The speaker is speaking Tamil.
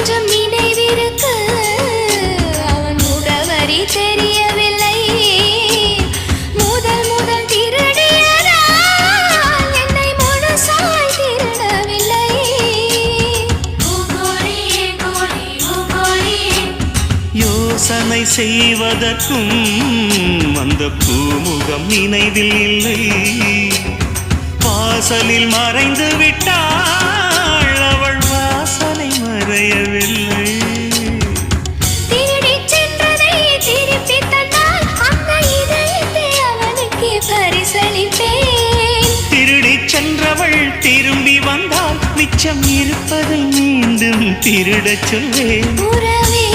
கொஞ்சம் நினைவிருக்கு அவன் முகவரி தெரியவில்லை முதல் முதல் திருடியதால் என்னை முழுசாய் திருடவில்லை யோசனை செய்வதற்கும் அந்த பூமுகம் நினைவில் இல்லை வாசலில் மறைந்து விட்டாள் அவள் வாசனை மறையவில்லை திருடி சென்றதை திருப்பி தந்தால் அந்த இதயத்தை அவனுக்கு பரிசளிப்பேன் திருடி சென்றவள் திரும்பி வந்தால் மிச்சம் இருப்பதை மீண்டும் திருடச் சொல்வேன் உறவே